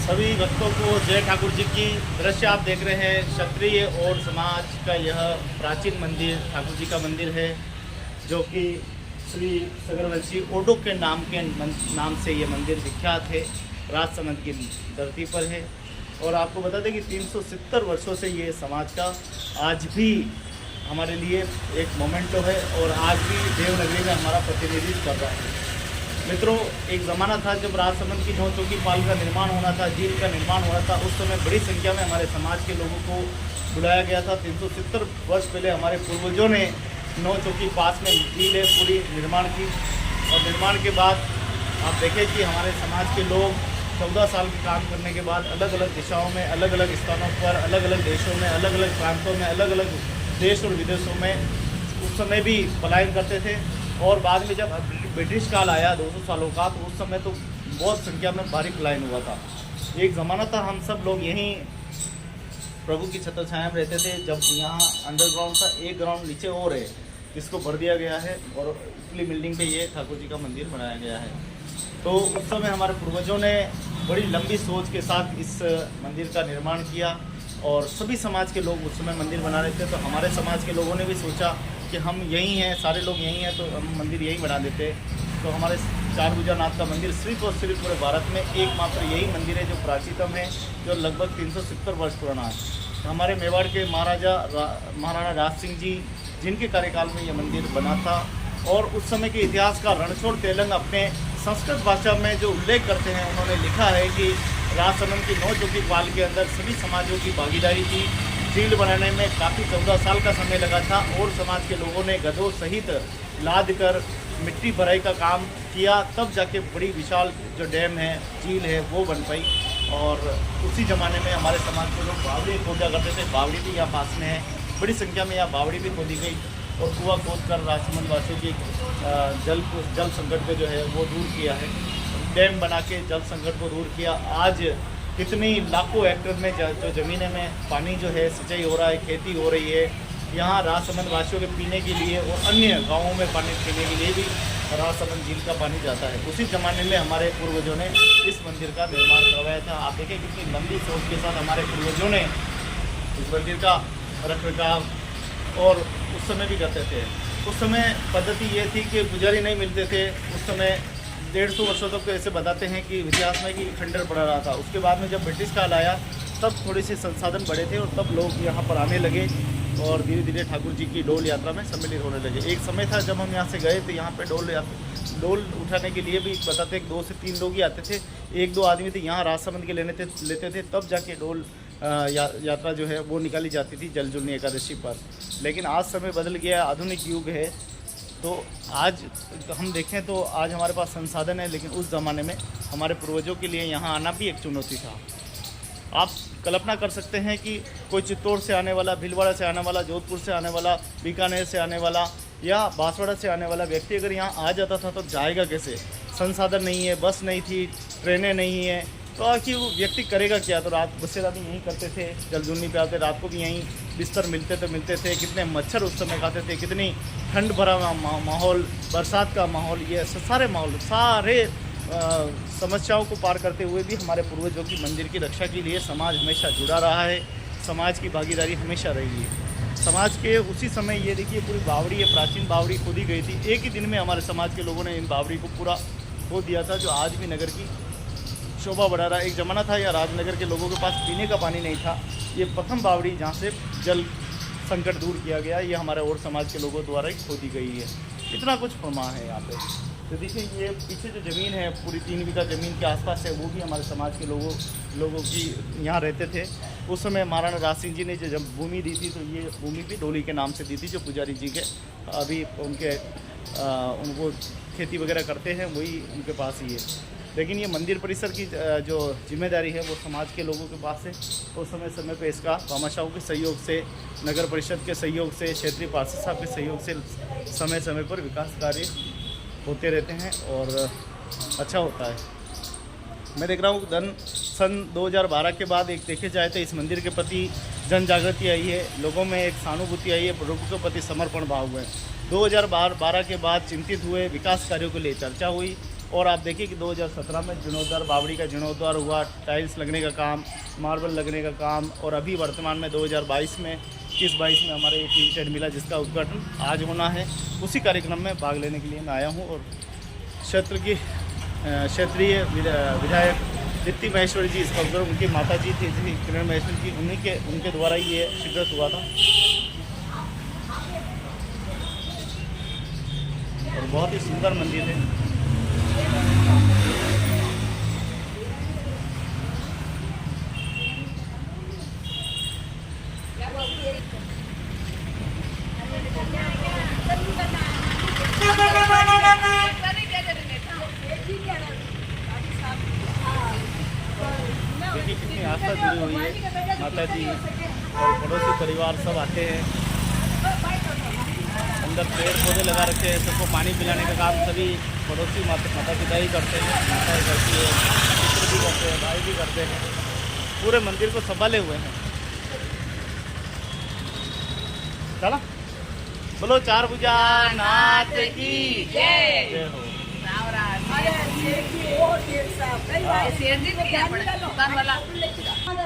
सभी भक्तों को जय ठाकुर जी की। दृश्य आप देख रहे हैं क्षत्रिय और समाज का यह प्राचीन मंदिर ठाकुर जी का मंदिर है, जो कि श्री सगरवंशी ओडो के नाम से ये मंदिर विख्यात है, राजसमंद की धरती पर है। और आपको बता दें कि 370 वर्षों से ये समाज का आज भी हमारे लिए एक मोमेंटो है और आज भी देवनगरी में हमारा प्रतिनिधित्व कर रहा है। मित्रों, एक ज़माना था जब राजसमंद की नौ चौकी पाल का निर्माण होना था, झील का निर्माण होना था। उस समय बड़ी संख्या में हमारे समाज के लोगों को बुलाया गया था। 370 वर्ष पहले हमारे पूर्वजों ने नौ चौकी पास में झील है पूरी निर्माण की। और निर्माण के बाद आप देखें कि हमारे समाज के लोग 14 साल के काम करने के बाद अलग अलग दिशाओं में, अलग अलग स्थानों पर, अलग अलग देशों में, अलग अलग प्रांतों में, अलग अलग देश और विदेशों में उस समय भी पलायन करते थे। और बाद में जब ब्रिटिश काल आया 200 सालों का, तो उस समय तो बहुत संख्या में भारी पलायन हुआ था। एक ज़माना था हम सब लोग यहीं प्रभु की छत्र छाया में रहते थे। जब यहाँ अंडरग्राउंड था, एक ग्राउंड नीचे और है जिसको भर दिया गया है और उपली बिल्डिंग पे ये ठाकुर जी का मंदिर बनाया गया है। तो उस समय हमारे पूर्वजों ने बड़ी लंबी सोच के साथ इस मंदिर का निर्माण किया और सभी समाज के लोग उस समय मंदिर बना रहे थे। तो हमारे समाज के लोगों ने भी सोचा कि हम यहीं हैं, सारे लोग यहीं हैं, तो हम मंदिर यहीं बना देते। तो हमारे चारभुजानाथ का मंदिर सिर्फ और सिर्फ पूरे भारत में एकमात्र यही मंदिर है जो प्राचीनतम है, जो लगभग 370 वर्ष पुराना है। तो हमारे मेवाड़ के महाराणा राज सिंह जी, जिनके कार्यकाल में यह मंदिर बना था। और उस समय के इतिहास का रणछोड़ तेलंग अपने संस्कृत भाषा में जो उल्लेख करते हैं, उन्होंने लिखा है कि राजसमंद की नौ चौकी पाल के अंदर सभी समाजों की भागीदारी थी। झील बनाने में काफ़ी 14 साल का समय लगा था और समाज के लोगों ने गधों सहित लाद कर मिट्टी भराई का काम किया, तब जाके बड़ी विशाल जो डैम है, झील है, वो बन पाई। और उसी ज़माने में हमारे समाज के लोग बावड़ी खोदा करते थे। बावड़ी भी यहाँ पास में है, बड़ी संख्या में यहाँ बावड़ी भी खोदी गई और कुआं खोद कर राजसमंद वासियों की जल संकट को जो है वो दूर किया है। डैम बना के जल संकट को दूर किया। आज कितनी लाखों हेक्टेयर में जो ज़मीनें में पानी जो है सिंचाई हो रहा है, खेती हो रही है। यहाँ राजसमंद वासियों के पीने के लिए और अन्य गाँवों में पानी पीने के लिए भी राजसमंद झील का पानी जाता है। उसी ज़माने में हमारे पूर्वजों ने इस मंदिर का निर्माण करवाया था। आप देखें कितनी लंबी सोच के साथ हमारे पूर्वजों ने इस मंदिर का रखरखाव और उस समय भी करते थे। उस समय पद्धति ये थी कि पुजारी नहीं मिलते थे। उस समय 150 वर्षों तक तो ऐसे बताते हैं कि इतिहास में कि खंडर पड़ा रहा था। उसके बाद में जब ब्रिटिश काल आया तब थोड़े से संसाधन बढ़े थे और तब लोग यहाँ पर आने लगे और धीरे धीरे ठाकुर जी की डोल यात्रा में सम्मिलित होने लगे। एक समय था जब हम यहाँ से गए तो यहाँ पे डोल उठाने के लिए भी बताते 2 से 3 लोग ही आते थे। 1-2 आदमी थे यहाँ राजसमंद के लेते थे, तब जाके डोल यात्रा जो है वो निकाली जाती थी जलजूलनी एकादशी पर। लेकिन आज समय बदल गया, आधुनिक युग है। तो आज हम देखें तो आज हमारे पास संसाधन है, लेकिन उस ज़माने में हमारे पूर्वजों के लिए यहाँ आना भी एक चुनौती था। आप कल्पना कर सकते हैं कि कोई चित्तौड़ से आने वाला, भीलवाड़ा से आने वाला, जोधपुर से आने वाला, बीकानेर से आने वाला या बांसवाड़ा से आने वाला व्यक्ति अगर यहाँ आ जाता था तो जाएगा कैसे? संसाधन नहीं है, बस नहीं थी, ट्रेनें नहीं है, तो आखिर वो व्यक्ति करेगा क्या? तो रात बसेरा भी यहीं करते थे, जलजूलनी पे आते, रात को भी यहीं बिस्तर मिलते थे। कितने मच्छर उस समय खाते थे, कितनी ठंड भरा माहौल, बरसात का माहौल, ये सारे माहौल, सारे समस्याओं को पार करते हुए भी हमारे पूर्वजों की मंदिर की रक्षा के लिए समाज हमेशा जुड़ा रहा है। समाज की भागीदारी हमेशा रही है। समाज के उसी समय ये देखिए पूरी बावड़ी है, प्राचीन बावड़ी खोदी गई थी। एक ही दिन में हमारे समाज के लोगों ने इन बावड़ी को पूरा खो दिया था, जो आज भी नगर की शोभा बढ़ा रहा है। एक ज़माना था या राजनगर के लोगों के पास पीने का पानी नहीं था। ये प्रथम बावड़ी जहाँ से जल संकट दूर किया गया, ये हमारे और समाज के लोगों द्वारा ही खोदी गई है। इतना कुछ फरमा है यहाँ पे। तो देखिए ये पीछे जो ज़मीन है पूरी 3 बीघा ज़मीन के आसपास है, वो भी हमारे समाज के लोगों की यहाँ रहते थे। उस समय महाराणा राज सिंह जी ने जो जब भूमि दी थी, तो ये भूमि भी डोली के नाम से दी थी, जो पुजारी जी के अभी उनको खेती वगैरह करते हैं, वही उनके पास ही है। लेकिन ये मंदिर परिसर की जो जिम्मेदारी है वो समाज के लोगों के पास है। तो समय पे इसका भामाशाहों के सहयोग से, नगर परिषद के सहयोग से, क्षेत्रीय पार्षद साहब के सहयोग से समय पर विकास कार्य होते रहते हैं और अच्छा होता है। मैं देख रहा हूँ सन 2012 के बाद एक देखे जाए तो इस मंदिर के प्रति जन जागृति आई है, लोगों में एक सहानुभूति आई है, प्रभु के प्रति समर्पण भाव हुए। 2012 के बाद चिंतित हुए, विकास कार्यों के लिए चर्चा हुई और आप देखिए कि 2017 में जीर्णोद्धार, बावड़ी का जीर्णोद्धार हुआ, टाइल्स लगने का काम, मार्बल लगने का काम, और अभी वर्तमान में 2022 में 21-22 में हमारे ये टीन शेड मिला जिसका उद्घाटन आज होना है। उसी कार्यक्रम में भाग लेने के लिए मैं आया हूँ। और क्षेत्रीय विधायक दीप्ति महेश्वरी जी, इसका उद्घाटन उनकी माता जी थी किरण महेश्वरी जी, उनके द्वारा ही ये स्वीकृत हुआ था। और बहुत ही सुंदर मंदिर है। देखिए कितनी आस्था जुड़ी हुई है। माता जी और पड़ोसी परिवार सब आते हैं। अंदर पेड़ पौधे लगा रखे हैं, सबको पानी पिलाने का काम सभी पड़ोसी माता पिता ही करते हैं। माता ही करती है, पुत्र भी करते हैं, भाई भी करते हैं। पूरे मंदिर को संभाले हुए हैं। चला बोलो चार भुजा नाथ की जय हो।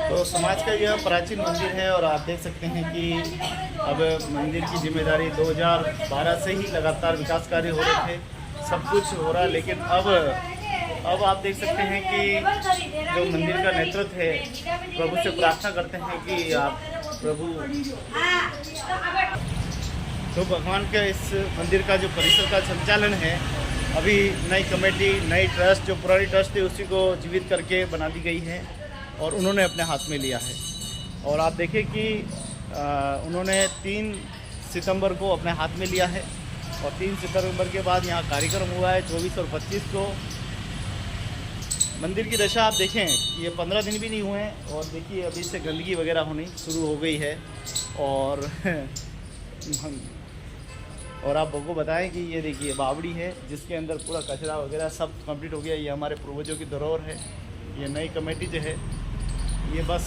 तो समाज का यह प्राचीन मंदिर है। और आप देख सकते हैं कि अब मंदिर की जिम्मेदारी 2012 से ही लगातार विकास कार्य हो रहे थे, सब कुछ हो रहा। लेकिन अब आप देख सकते हैं कि जो मंदिर का नेतृत्व है, प्रभु से प्रार्थना करते हैं कि आप प्रभु तो भगवान के इस मंदिर का जो परिसर का संचालन है, अभी नई कमेटी, नई ट्रस्ट, जो पुरानी ट्रस्ट थी उसी को जीवित करके बना दी गई है और उन्होंने अपने हाथ में लिया है। और आप देखें कि उन्होंने 3 सितंबर को अपने हाथ में लिया है और 3 सितंबर के बाद यहाँ कार्यक्रम हुआ है 24 और 25 को। मंदिर की दशा आप देखें, ये 15 दिन भी नहीं हुए हैं और देखिए अभी से गंदगी वगैरह होनी शुरू हो गई है। और आप आपको बताएं कि ये देखिए बावड़ी है जिसके अंदर पूरा कचरा वगैरह सब कंप्लीट हो गया। ये हमारे पूर्वजों की धरोहर है। ये नई कमेटी जो है ये बस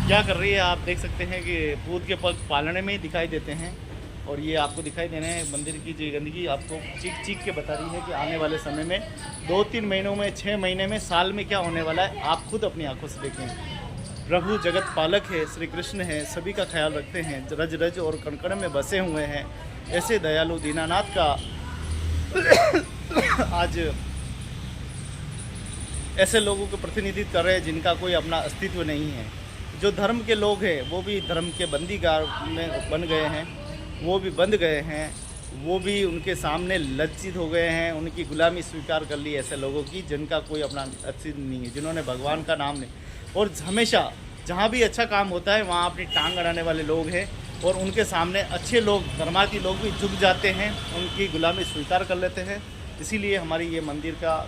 क्या कर रही है, आप देख सकते हैं कि पूत के पग पालने में ही दिखाई देते हैं। और ये आपको दिखाई देने हैं मंदिर की जो गंदगी आपको चीख चीख के बता रही है कि आने वाले समय में 2-3 महीनों में, 6 महीने में, साल में क्या होने वाला है, आप खुद अपनी आंखों से देखें। प्रभु जगत पालक है, श्री कृष्ण है, सभी का ख्याल रखते हैं, रज रज और कण में बसे हुए हैं। ऐसे दयालु दीनानाथ का आज ऐसे लोगों को प्रतिनिधित्व कर रहे हैं जिनका कोई अपना अस्तित्व नहीं है। जो धर्म के लोग हैं वो भी धर्म के बंदीगार में बन गए हैं, वो भी बंध गए हैं, वो भी उनके सामने लज्जित हो गए हैं, उनकी गुलामी स्वीकार कर ली ऐसे लोगों की जिनका कोई अपना अस्तित्व नहीं है, जिन्होंने भगवान का नाम नहीं। और हमेशा जहाँ भी अच्छा काम होता है वहाँ अपनी टांग अड़ाने वाले लोग हैं और उनके सामने अच्छे लोग, धर्मार्थी लोग भी झुक जाते हैं, उनकी गुलामी स्वीकार कर लेते हैं। इसीलिए हमारी ये मंदिर का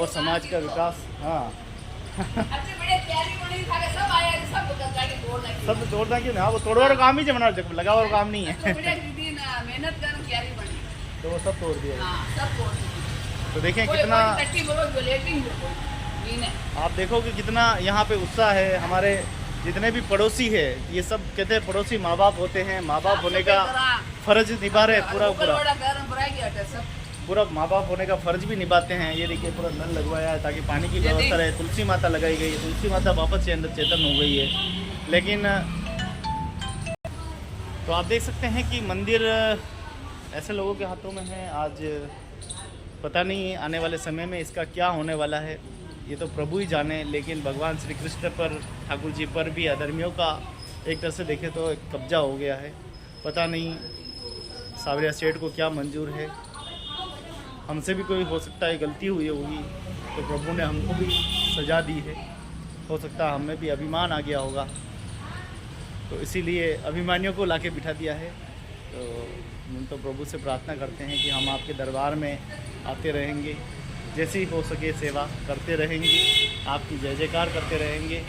और समाज का विकास, हाँ सब तोड़ना क्यों ना, वो तोड़वा काम ही जमना लगा हुआ काम नहीं है। तो वो सब तोड़ दिया। तो देखें कितना, आप देखो कि कितना यहाँ पे उत्साह है। हमारे जितने भी पड़ोसी है, ये सब कहते हैं पड़ोसी माँ बाप होते हैं, माँ बाप होने का फर्ज निभा रहे पूरा माँ बाप होने का फर्ज भी निभाते हैं। ये देखिए पूरा नल लगवाया है ताकि पानी की व्यवस्था रहे। तुलसी माता लगाई गई है, तुलसी माता वापस से अंदर चेतन हो गई है। लेकिन तो आप देख सकते हैं कि मंदिर ऐसे लोगों के हाथों में है। आज पता नहीं आने वाले समय में इसका क्या होने वाला है, ये तो प्रभु ही जाने। लेकिन भगवान श्री कृष्ण पर, ठाकुर जी पर भी अधर्मियों का एक तरह से देखें तो एक कब्जा हो गया है। पता नहीं सावरिया सेठ को क्या मंजूर है। हमसे भी कोई हो सकता है गलती हुई होगी तो प्रभु ने हमको भी सजा दी है। हो सकता है हमें भी अभिमान आ गया होगा तो इसीलिए अभिमानियों को लाके बिठा दिया है। तो हम तो प्रभु से प्रार्थना करते हैं कि हम आपके दरबार में आते रहेंगे, जैसी हो सके सेवा करते रहेंगे, आपकी जय जयकार करते रहेंगे।